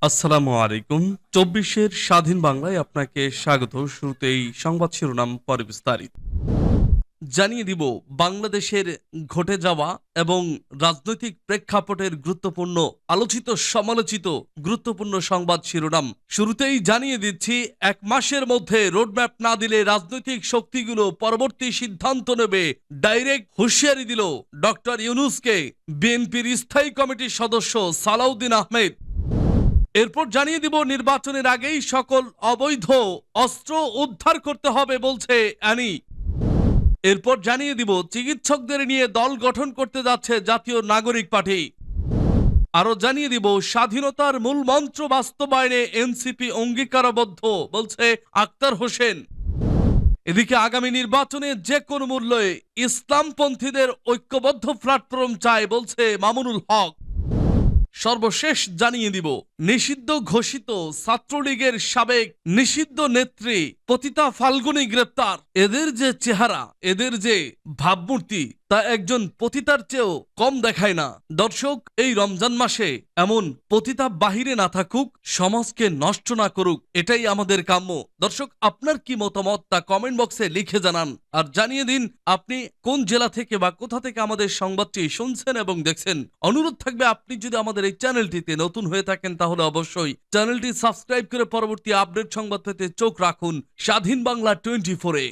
আসসালামু আলাইকুম। ২৪-এর স্বাধীন বাংলায় আপনাকে স্বাগত। শুরুতেই সংবাদ শিরোনাম, পরে বিস্তারিত। জানিয়ে দিব বাংলাদেশের ঘটে যাওয়া এবং রাজনৈতিক প্রেক্ষাপটের গুরুত্বপূর্ণ আলোচিত সমালোচিত গুরুত্বপূর্ণ সংবাদ শিরোনাম। শুরুতেই জানিয়ে দিচ্ছি, ১ মাসের মধ্যে রোডম্যাপ না দিলে রাজনৈতিক শক্তিগুলো পরবর্তী সিদ্ধান্ত নেবে। ডাইরেক্ট হুঁশিয়ারি দিল ডক্টর ইউনূসকে বিএনপির স্থায়ী কমিটির সদস্য সালাউদ্দিন আহমেদ। এরপর জানিয়ে দিব, নির্বাচনের আগেই সকল অবৈধ অস্ত্র উদ্ধার করতে হবে বলছে অ্যানি। এরপর জানিয়ে দিব, চিকিৎসকদের নিয়ে দল গঠন করতে যাচ্ছে জাতীয় নাগরিক পার্টি। আরো জানিয়ে দিব, স্বাধীনতার মূল মন্ত্র বাস্তবায়নে এনসিপি অঙ্গীকারবদ্ধ বলছে আক্তার হোসেন। এদিকে আগামী নির্বাচনে যে কোনো মূল্যে ইসলামপন্থীদের ঐক্যবদ্ধ প্ল্যাটফর্ম চায় বলছে মামুনুল হক। সর্বশেষ জানিয়ে দিব, নিষিদ্ধ ঘোষিত ছাত্রলীগের সাবেক নিষিদ্ধ নেত্রী পতিতা ফাল্গুনী গ্রেপ্তার। এদের যে চেহারা, এদের যে ভাবমূর্তি, তা একজন পতিতার চেয়েও কম দেখায় না। দর্শক, এই রমজান মাসে এমন পতিতা বাহিরে না থাকুক, সমাজকে নষ্ট না করুক, এটাই আমাদের কাম্য। দর্শক, আপনার কি মতামত তা কমেন্ট বক্সে লিখে জানান। আর জানিয়ে দিন আপনি কোন জেলা থেকে বা কোথা থেকে আমাদের সংবাদটি শুনছেন এবং দেখছেন। অনুরোধ থাকবে, আপনি যদি আমাদের এই চ্যানেলটিতে নতুন হয়ে থাকেন তাহলে অবশ্যই চ্যানেলটি সাবস্ক্রাইব করে পরবর্তী আপডেট সংবাদ পেতে চোখ রাখুন স্বাধীন বাংলা 24-এ।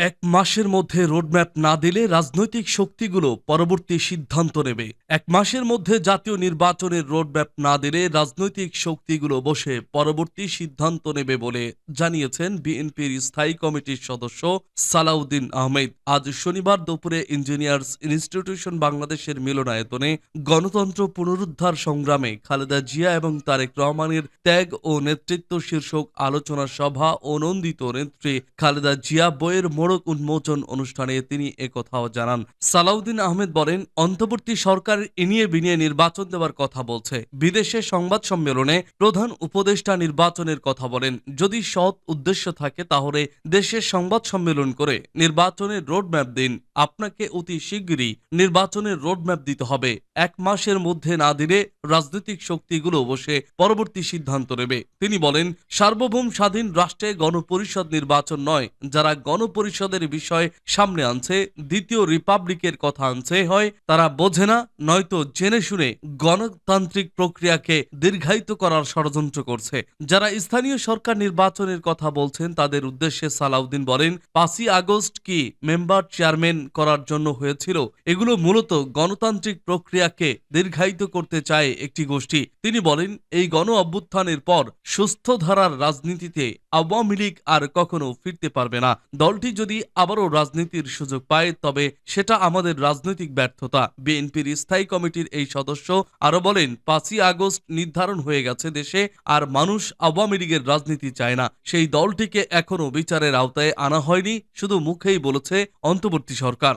১ মাসের মধ্যে রোডম্যাপ না দিলে রাজনৈতিক শক্তিগুলো পরবর্তী সিদ্ধান্ত নেবে। ১ মাসের মধ্যে জাতীয় নির্বাচনের রোডম্যাপ না দিলে রাজনৈতিক শক্তিগুলো বসে পরবর্তী সিদ্ধান্ত নেবে বলে জানিয়েছেন বিএনপির স্থায়ী কমিটির সদস্য সালাউদ্দিন আহমেদ। আজ শনিবার দুপুরে ইঞ্জিনিয়ার্স ইনস্টিটিউশন বাংলাদেশের মিলনায়তনে গণতন্ত্র পুনরুদ্ধার সংগ্রামে খালেদা জিয়া এবং তারেক রহমানের ত্যাগ ও নেতৃত্ব শীর্ষক আলোচনা সভা ও নন্দিত নেত্রী খালেদা জিয়া বইয়ের মোড়ক উন্মোচন অনুষ্ঠানে তিনি একথাও জানান। সালাউদ্দিন আহমেদ বলেন, অন্তর্বর্তী সরকার ইনিয়ে বিনিয়ে নির্বাচন দেওয়ার কথা বলছে। বিদেশে সংবাদ সম্মেলনে প্রধান উপদেষ্টা নির্বাচনের কথা বলেন। যদি সৎ উদ্দেশ্য থাকে তাহলে দেশের সংবাদ সম্মেলন করে নির্বাচনের রোডম্যাপ দিন। আপনাকে অতি শীঘ্রই নির্বাচনের রোডম্যাপ দিতে হবে। ১ মাসের মধ্যে না দিলে রাজনৈতিক শক্তিগুলো বসে পরবর্তী সিদ্ধান্ত নেবে। তিনি বলেন, সার্বভৌম স্বাধীন রাষ্ট্রে গণপরিষদ নির্বাচন নয়, যারা গণপরিষদের বিষয় সামনে আনছে, দ্বিতীয় রিপাবলিকের কথা আনছে, হয় তারা বোঝে না, নয়তো জেনে শুনে গণতান্ত্রিক প্রক্রিয়াকে দীর্ঘায়িত করার ষড়যন্ত্র করছে। যারা স্থানীয় সরকার নির্বাচনের কথা বলছেন তাদের উদ্দেশ্যে সালাউদ্দিন বলেন, ৫ই আগস্ট কি মেম্বার চেয়ারম্যান করার জন্য হয়েছিল? এগুলো মূলত গণতান্ত্রিক প্রক্রিয়াকে দীর্ঘায়িত করতে চায় একটি গোষ্ঠী। তিনি বলেন, এই গণ অভ্যুত্থানের পর সুস্থ ধারার রাজনীতিতে আওয়ামী লীগ আর কখনো ফিরতে পারবে না। দলটি যদি আবারও রাজনীতির সুযোগ পায় তবে সেটা আমাদের রাজনৈতিক ব্যর্থতা। বিএনপির স্থায়ী কমিটির এই সদস্য আরো বলেন, ৫ই আগস্ট নির্ধারণ হয়ে গেছে দেশে, আর মানুষ আওয়ামী লীগের রাজনীতি চায় না। সেই দলটিকে এখনো বিচারের আওতায় আনা হয়নি, শুধু মুখেই বলেছে অন্তর্বর্তী সরকার।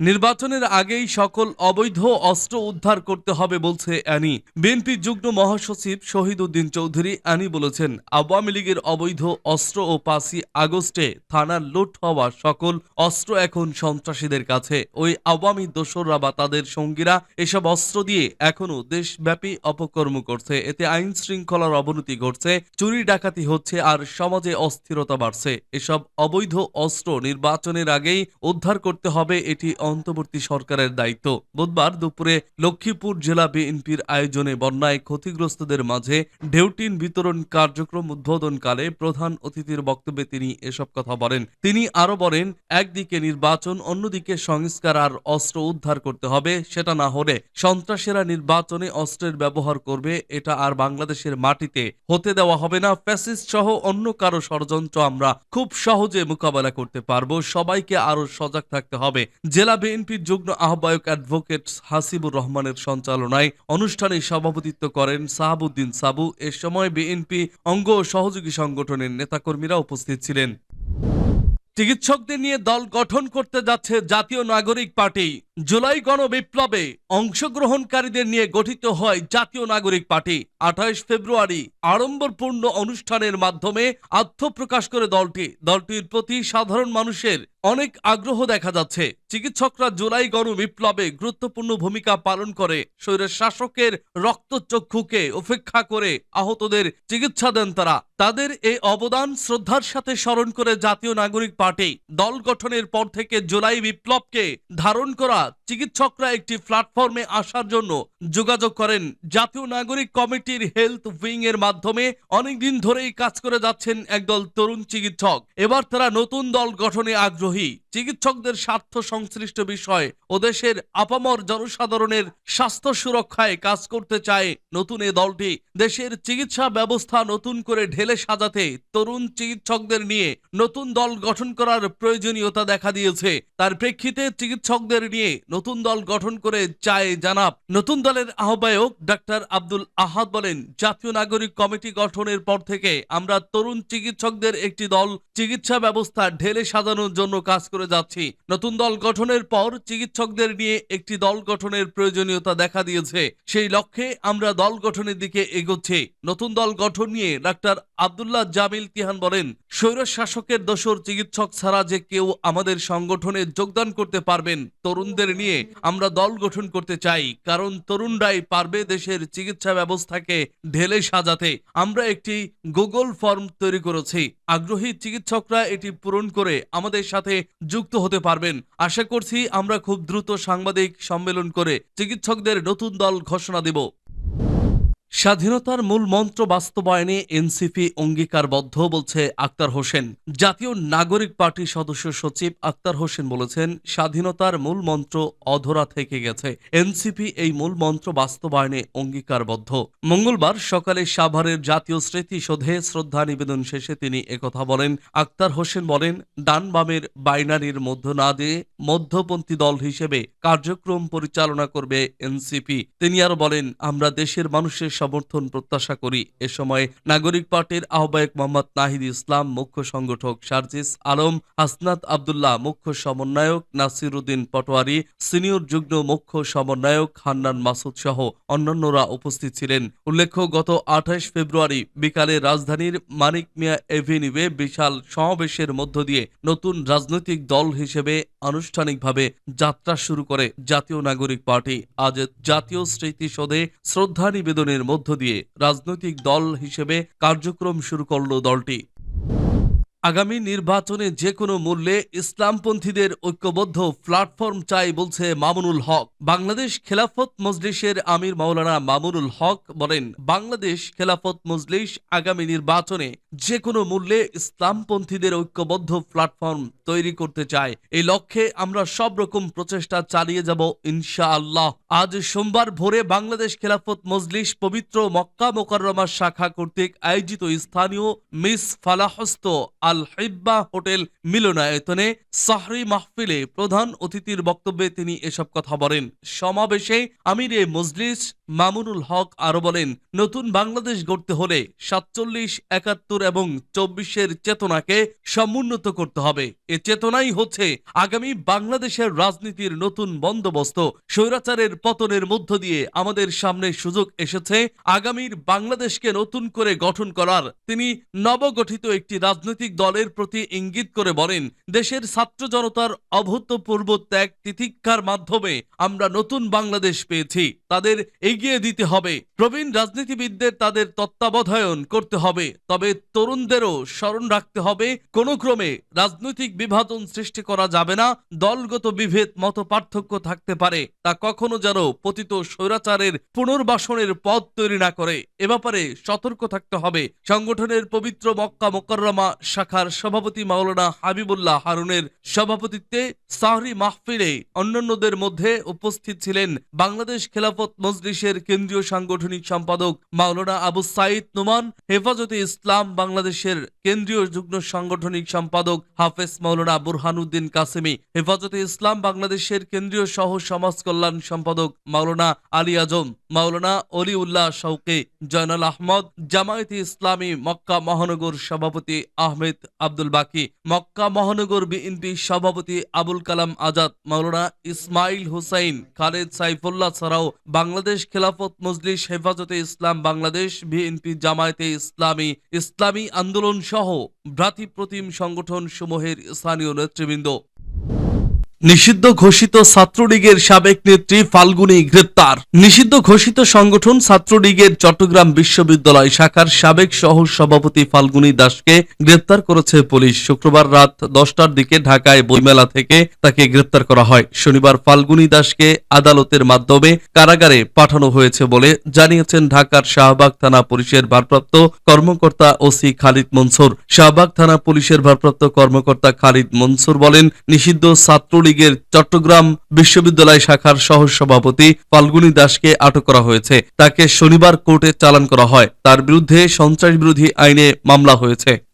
নির্বাচনের আগেই সকল অবৈধ অস্ত্র উদ্ধার করতে হবে বলছে অ্যানি। বিএনপির যুগ্ম মহাসচিব শহীদ উদ্দিন চৌধুরী অ্যানি বলেছেন, আওয়ামী লীগের অবৈধ অস্ত্র ও ৫ই আগস্টে থানার লুট হওয়া সকল অস্ত্র এখন সন্ত্রাসীদের কাছে। ওই আওয়ামী দোসররা বা তাদের সঙ্গীরা এসব অস্ত্র দিয়ে এখনো দেশব্যাপী অপকর্ম করছে। এতে আইন শৃঙ্খলার অবনতি ঘটছে, চুরি ডাকাতি হচ্ছে, আর সমাজে অস্থিরতা বাড়ছে। এসব অবৈধ অস্ত্র নির্বাচনের আগেই উদ্ধার করতে হবে, এটি অন্তর্বর্তী সরকারের দায়িত্ব। বুধবার দুপুরে লক্ষ্মীপুর জেলা বিএনপির আয়োজনে বন্যায় ক্ষতিগ্রস্তদের মাঝে ঢেউটিন বিতরণ কার্যক্রম উদ্বোধনকালে প্রধান অতিথির বক্তব্যে তিনি এসব কথা বলেন। তিনি আরো বলেন, একদিকে নির্বাচন, অন্যদিকে সংস্কার আর অস্ত্র উদ্ধার করতে হবে। সেটা না হলে সন্ত্রাসীরা নির্বাচনে অস্ত্রের ব্যবহার করবে, এটা আর বাংলাদেশের মাটিতে হতে দেওয়া হবে না। ফ্যাসিস্ট সহ অন্য কারো ষড়যন্ত্র আমরা খুব সহজে মোকাবেলা করতে পারবো। সবাইকে আরো সজাগ থাকতে হবে। জেলা বিএনপির যুগ্ম আহ্বায়ক অ্যাডভোকেট হাসিবুর রহমানের সঞ্চালনায় অনুষ্ঠানে সভাপতিত্ব করেন সাহাবুদ্দিন সাবু। এ সময় বিএনপি অঙ্গ ও সহযোগী সংগঠনের নেতাকর্মীরা উপস্থিত ছিলেন। চিকিৎসকদের নিয়ে দল গঠন করতে যাচ্ছে জাতীয় নাগরিক পার্টি। জুলাই গণবিপ্লবে অংশগ্রহণকারীদের নিয়ে গঠিত হয় জাতীয় নাগরিক পার্টি। 28 ফেব্রুয়ারি আড়ম্বরপূর্ণ অনুষ্ঠানের মাধ্যমে আত্মপ্রকাশ করে দলটির প্রতি সাধারণ মানুষের অনেক আগ্রহ দেখা যাচ্ছে। চিকিৎসকরা জুলাই গণবিপ্লবে গুরুত্বপূর্ণ ভূমিকা পালন করে স্বৈরের শাসকের রক্তচক্ষুকে উপেক্ষা করে আহতদের চিকিৎসা দেন তারা। তাদের এই অবদান শ্রদ্ধার সাথে স্মরণ করে জাতীয় নাগরিক পার্টি দল গঠনের পর থেকে জুলাই বিপ্লবকে ধারণ করা চিকিৎসকরা একটি প্ল্যাটফর্মে আসার জন্য যোগাযোগ করেন। জাতীয় নাগরিক কমিটির হেলথ উইং এর মাধ্যমে অনেকদিন ধরেই কাজ করে যাচ্ছেন একদল তরুণ চিকিৎসক। এবার তারা নতুন দল গঠনে আগ্রহী। চিকিৎসকদের স্বার্থ সংশ্লিষ্ট বিষয় ও দেশের আপামর জনসাধারণের স্বাস্থ্য সুরক্ষায় কাজ করতে চায় নতুন এ দলটি। দেশের চিকিৎসা ব্যবস্থা নতুন করে ঢেলে সাজাতে তরুণ চিকিৎসকদের নিয়ে নতুন দল গঠন করার প্রয়োজনীয়তা দেখা দিয়েছে। তার প্রেক্ষিতে চিকিৎসকদের নিয়ে নতুন দল গঠন করে চায় জানাব। নতুন দলের আহ্বায়ক ডাক্তার আব্দুল আহাদ বলেন, জাতীয় নাগরিক কমিটি গঠনের পর থেকে আমরা তরুণ চিকিৎসকদের একটি দল চিকিৎসা ব্যবস্থা ঢেলে সাজানোর জন্য কাজ করে যাচ্ছি। নতুন দল গঠনের পর চিকিৎসকদের নিয়ে একটি দল গঠনের প্রয়োজনীয়তা দেখা দিয়েছে। সেই লক্ষ্যে আমরা দল গঠনের দিকে এগোচ্ছি। নতুন দল গঠন নিয়ে ডাক্তার আব্দুল্লাহ জামিল তিহান বলেন, স্বৈর শাসকের দোসর চিকিৎসক ছাড়া যে কেউ আমাদের সংগঠনে যোগদান করতে পারবেন। তরুণদের নিয়ে আমরা দল গঠন করতে চাই, কারণ তরুণরাই পারবে দেশের চিকিৎসা ব্যবস্থাকে ঢেলে সাজাতে। আমরা একটি গুগল ফর্ম তৈরি করেছি। আগ্রহী চিকিৎসকরা এটি পূরণ করে আমাদের সাথে যুক্ত হতে পারবেন। আশা করছি আমরা খুব দ্রুত সাংবাদিক সম্মেলন করে চিকিৎসকদের নতুন দল ঘোষণা দেব। স্বাধীনতার মূল মন্ত্র বাস্তবায়নে এনসিপি অঙ্গীকারবদ্ধ বলছে আক্তার হোসেন। জাতীয় নাগরিক পার্টির সদস্য সচিব আক্তার হোসেন বলেছেন, স্বাধীনতার মূল মন্ত্র অধরা থেকে গেছে। এনসিপি এই মূল মন্ত্র বাস্তবায়নে অঙ্গীকারবদ্ধ। মঙ্গলবার সকালে সাভারের জাতীয় স্মৃতিসৌধে শ্রদ্ধা নিবেদন শেষে তিনি একথা বলেন। আক্তার হোসেন বলেন, ডান বামের বাইনারির মধ্য না দিয়ে মধ্যপন্থী দল হিসেবে কার্যক্রম পরিচালনা করবে এনসিপি। তিনি আরো বলেন, আমরা দেশের মানুষের সমর্থন প্রত্যাশা করি। এ সময় নাগরিক পার্টির আহ্বায়ক মোহাম্মদ নাহিদ ইসলাম, মুখ্য সংগঠক সার্জিস আলম, হাসনাত আব্দুল্লাহ, মুখ্য সমন্বয়ক নাসির উদ্দিন পটোয়ারি, সিনিয়র যুগ্ম মুখ্য সমন্বয়ক হান্নান মাসুদ সহ অন্যান্যরা উপস্থিত ছিলেন। উল্লেখ্য, গত 28 ফেব্রুয়ারি বিকালে রাজধানীর মানিক মিয়া এভিনিউয়ে বিশাল সমাবেশের মধ্য দিয়ে নতুন রাজনৈতিক দল হিসেবে আনুষ্ঠানিকভাবে যাত্রা শুরু করে জাতীয় নাগরিক পার্টি। আজ জাতীয় স্মৃতিসৌধে শ্রদ্ধা নিবেদনের মধ্য দিয়ে রাজনৈতিক দল হিসেবে কার্যক্রম শুরু করল দলটি। আগামী নির্বাচনে যে কোনো মূল্যে ইসলামপন্থীদের ঐক্যবদ্ধ প্ল্যাটফর্ম চাই বলছে মামুনুল হক। বাংলাদেশ খেলাফত মজলিসের আমির মাওলানা মামুনুল হক বলেন, বাংলাদেশ খেলাফত মজলিস আগামী নির্বাচনে যে কোনো মূল্যে ইসলামপন্থীদের ঐক্যবদ্ধ প্ল্যাটফর্ম তৈরি করতে চায়। এই লক্ষ্যে আমরা সব রকম প্রচেষ্টা চালিয়ে যাব ইনশাআল্লাহ। আজ সোমবার ভোরে বাংলাদেশ খেলাফত মজলিস পবিত্র মক্কা মোকাররমা শাখা কর্তৃক আয়োজিত স্থানীয় মিস ফালাহস্ত আল হিব্বা হোটেল মিলনায়তনে সাহরি মাহফিলে প্রধান অতিথির বক্তব্যে তিনি এসব কথা বলেন। সমাবেশে আমিরে মজলিস মামুনুল হক আরো বলেন, নতুন বাংলাদেশ গড়তে হলে 47, 71 এবং 24-এর চেতনাকে সমুন্নত করতে হবে। এ চেতনাই হচ্ছে আগামী বাংলাদেশের রাজনীতির নতুন বন্দোবস্ত। স্বৈরাচারের পতনের মধ্য দিয়ে আমাদের সামনে সুযোগ এসেছে আগামীর বাংলাদেশকে নতুন করে গঠন করার। তিনি নবগঠিত একটি রাজনৈতিক দলের প্রতি ইঙ্গিত করে বলেন, দেশের ছাত্র জনতার অভূতপূর্ব ত্যাগ তিতিক্ষার মাধ্যমে আমরা নতুন বাংলাদেশ পেয়েছি। তাদের এগিয়ে দিতে হবে। প্রবীণ রাজনীতিবিদদের তাদের তত্ত্বাবধায়ন করতে হবে। তবে তরুণদেরও স্মরণ রাখতে হবে, কোনো ক্রমে রাজনৈতিক বিভাজন সৃষ্টি করা যাবে না। দলগত বিভেদ, মত পার্থক্য থাকতে পারে, তা কখনো যেন পতিত স্বৈরাচারের পুনর্বাসনের পথ তৈরি না করে। এ ব্যাপারে সতর্ক থাকতে হবে। সংগঠনের পবিত্র মক্কা মোকাররমা শাখার সভাপতি মাওলানা হাবিবুল্লাহ হারুনের সভাপতিত্বে সাহরি মাহফিলে অন্যান্যদের মধ্যে উপস্থিত ছিলেন বাংলাদেশ খেলাফত মজলিসের কেন্দ্রীয় সাংগঠনিক সম্পাদক মাওলানা আবু সাইদ নোমান, হেফাজতে ইসলাম বাংলাদেশের কেন্দ্রীয় যুগ্ম সাংগঠনিক সম্পাদক হাফেজ মাওলানা বুরহানুদ্দিন কাসেমি, হেফাজতে ইসলাম বাংলাদেশের কেন্দ্রীয় সহ সমাজ কল্যাণ সম্পাদক মাওলানা আলী আজম, মাওলানা অলিউল্লাহ শৌকে, জয়নাল আহমদ, জামায়াতে ইসলামী মক্কা মহানগর সভাপতি আহমেদ আব্দুল বাকি, মক্কা মহানগর বিএনপি সভাপতি আবুল কালাম আজাদ, মাওলানা ইসমাইল হুসাইন, খালেদ সাইফুল্লাহ ছাড়াও বাংলাদেশ খেলাফত মজলিস, হেফাজতে ইসলাম বাংলাদেশ, বিএনপি, জামায়াতে ইসলামী, ইসলামী আন্দোলন সহ ভ্রাতৃপ্রতিম সংগঠন সমূহের স্থানীয় নেতৃবৃন্দ। নিষিদ্ধ ঘোষিত ছাত্রলীগের সাবেক নেত্রী ফাল্গুনী গ্রেপ্তার। নিষিদ্ধ ঘোষিত সংগঠন ছাত্রলীগের চট্টগ্রাম বিশ্ববিদ্যালয় শাখার সাবেক সহ সভাপতি ফাল্গুনী দাসকে গ্রেপ্তার করেছে পুলিশ। শুক্রবার রাত 10টার দিকে ঢাকায় বইমেলা থেকে তাকে গ্রেপ্তার করা হয়। শনিবার ফাল্গুনী দাসকে আদালতের মাধ্যমে কারাগারে পাঠানো হয়েছে বলে জানিয়েছেন ঢাকার শাহবাগ থানা পুলিশের ভারপ্রাপ্ত কর্মকর্তা ওসি খালিদ মনসুর। শাহবাগ থানা পুলিশের ভারপ্রাপ্ত কর্মকর্তা খালিদ মনসুর বলেন, নিষিদ্ধ ছাত্রলীগের চট্টগ্রাম বিশ্ববিদ্যালয় শাখার সহ সভাপতি ফাল্গুনী দাসকে আটক করা হয়েছে। তাকে শনিবার কোর্টে চালান করা হয়। তার বিরুদ্ধে সন্ত্রাস বিরোধী আইনে মামলা হয়েছে।